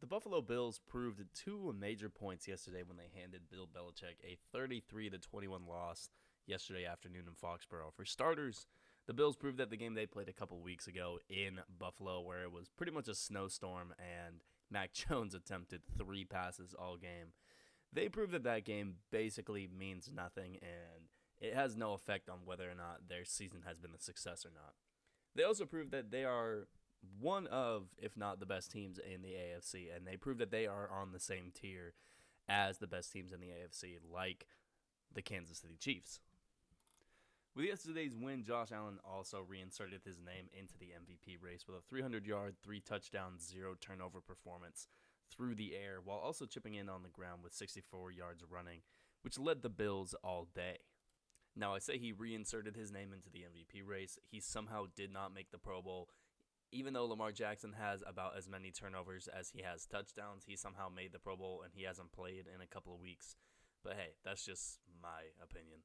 The Buffalo Bills proved two major points yesterday when they handed Bill Belichick a 33-21 loss yesterday afternoon in Foxborough. For starters, the Bills proved that the game they played a couple weeks ago in Buffalo, where it was pretty much a snowstorm and Mac Jones attempted 3 passes all game, they proved that that game basically means nothing and it has no effect on whether or not their season has been a success or not. They also proved that they are one of, if not the best teams in the AFC, and they proved that they are on the same tier as the best teams in the AFC, like the Kansas City Chiefs. With yesterday's win, Josh Allen also reinserted his name into the MVP race with a 300-yard, 3-touchdown, 0-turnover performance through the air, while also chipping in on the ground with 64 yards running, which led the Bills all day. Now, I say he reinserted his name into the MVP race. He somehow did not make the Pro Bowl. Even though Lamar Jackson has about as many turnovers as he has touchdowns, he somehow made the Pro Bowl and he hasn't played in a couple of weeks. But hey, that's just my opinion.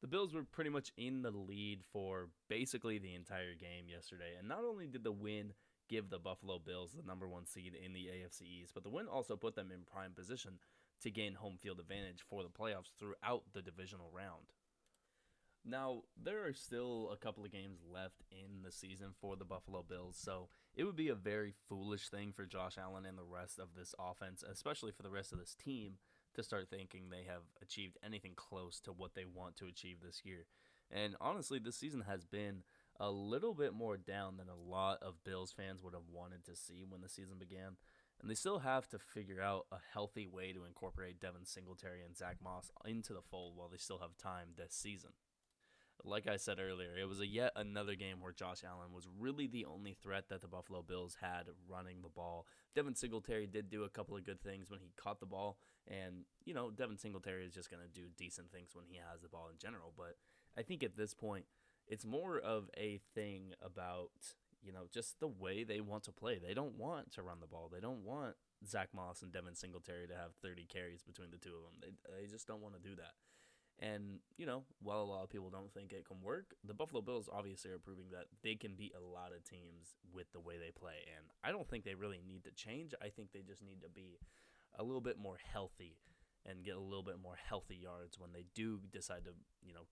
The Bills were pretty much in the lead for basically the entire game yesterday. And not only did the win give the Buffalo Bills the number one seed in the AFC East, but the win also put them in prime position to gain home field advantage for the playoffs throughout the divisional round. Now, there are still a couple of games left in the season for the Buffalo Bills, so it would be a very foolish thing for Josh Allen and the rest of this offense, especially for the rest of this team, to start thinking they have achieved anything close to what they want to achieve this year. And honestly, this season has been a little bit more down than a lot of Bills fans would have wanted to see when the season began. And they still have to figure out a healthy way to incorporate Devin Singletary and Zach Moss into the fold while they still have time this season. Like I said earlier, it was yet another game where Josh Allen was really the only threat that the Buffalo Bills had running the ball. Devin Singletary did do a couple of good things when he caught the ball, and, Devin Singletary is just going to do decent things when he has the ball in general. But I think at this point, it's more of a thing about, just the way they want to play. They don't want to run the ball. They don't want Zach Moss and Devin Singletary to have 30 carries between the two of them. They just don't want to do that. And, while a lot of people don't think it can work, the Buffalo Bills obviously are proving that they can beat a lot of teams with the way they play. And I don't think they really need to change. I think they just need to be a little bit more healthy and get a little bit more healthy yards when they do decide to,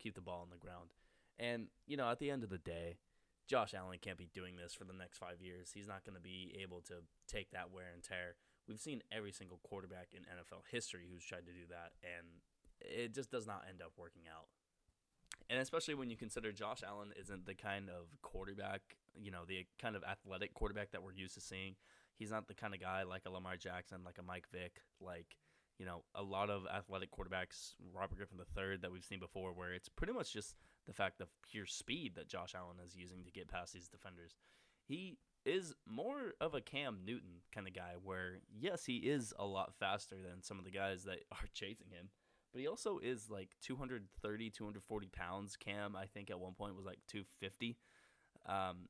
keep the ball on the ground. And, at the end of the day, Josh Allen can't be doing this for the next 5 years. He's not going to be able to take that wear and tear. We've seen every single quarterback in NFL history who's tried to do that, and it just does not end up working out. And especially when you consider Josh Allen isn't the kind of quarterback, the kind of athletic quarterback that we're used to seeing. He's not the kind of guy like a Lamar Jackson, like a Mike Vick, like, a lot of athletic quarterbacks, Robert Griffin III, that we've seen before, where it's pretty much just the fact of pure speed that Josh Allen is using to get past these defenders. He is more of a Cam Newton kind of guy where, yes, he is a lot faster than some of the guys that are chasing him. But he also is like 230, 240 pounds. Cam, I think, at one point was like 250.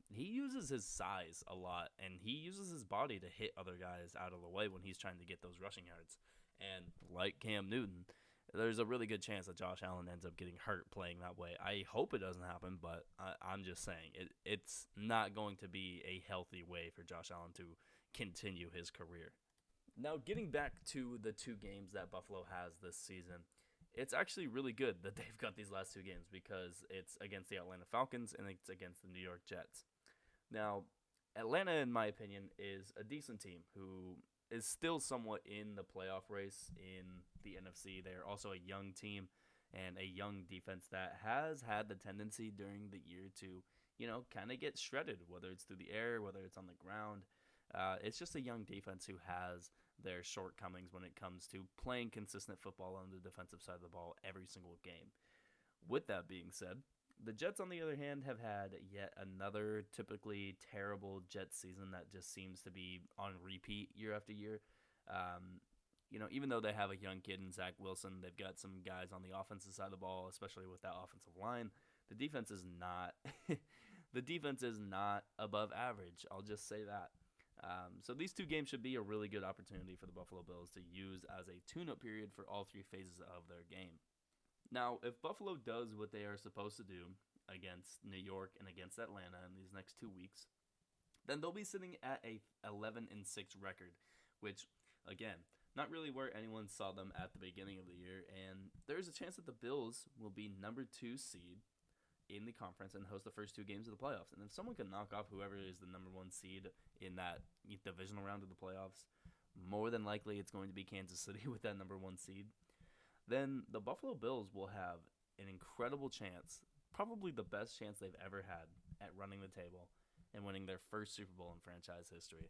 He uses his size a lot, and he uses his body to hit other guys out of the way when he's trying to get those rushing yards. And like Cam Newton, there's a really good chance that Josh Allen ends up getting hurt playing that way. I hope it doesn't happen, but I'm just saying it's not going to be a healthy way for Josh Allen to continue his career. Now, getting back to the two games that Buffalo has this season, it's actually really good that they've got these last two games because it's against the Atlanta Falcons and it's against the New York Jets. Now, Atlanta, in my opinion, is a decent team who is still somewhat in the playoff race in the NFC. They're also a young team and a young defense that has had the tendency during the year to, kind of get shredded, whether it's through the air, whether it's on the ground. It's just a young defense who has their shortcomings when it comes to playing consistent football on the defensive side of the ball every single game. With that being said, the Jets, on the other hand, have had yet another typically terrible Jets season that just seems to be on repeat year after year. Even though they have a young kid in Zach Wilson, they've got some guys on the offensive side of the ball, especially with that offensive line. The defense is not the defense is not above average. I'll just say that. So these two games should be a really good opportunity for the Buffalo Bills to use as a tune-up period for all three phases of their game. Now, if Buffalo does what they are supposed to do against New York and against Atlanta in these next 2 weeks, then they'll be sitting at a 11-6 record, which, again, not really where anyone saw them at the beginning of the year. And there's a chance that the Bills will be number 2 seed in the conference and host the first 2 games of the playoffs. And if someone can knock off whoever is the number 1 seed in that divisional round of the playoffs, more than likely it's going to be Kansas City with that number 1 seed. Then the Buffalo Bills will have an incredible chance, probably the best chance they've ever had at running the table and winning their first Super Bowl in franchise history.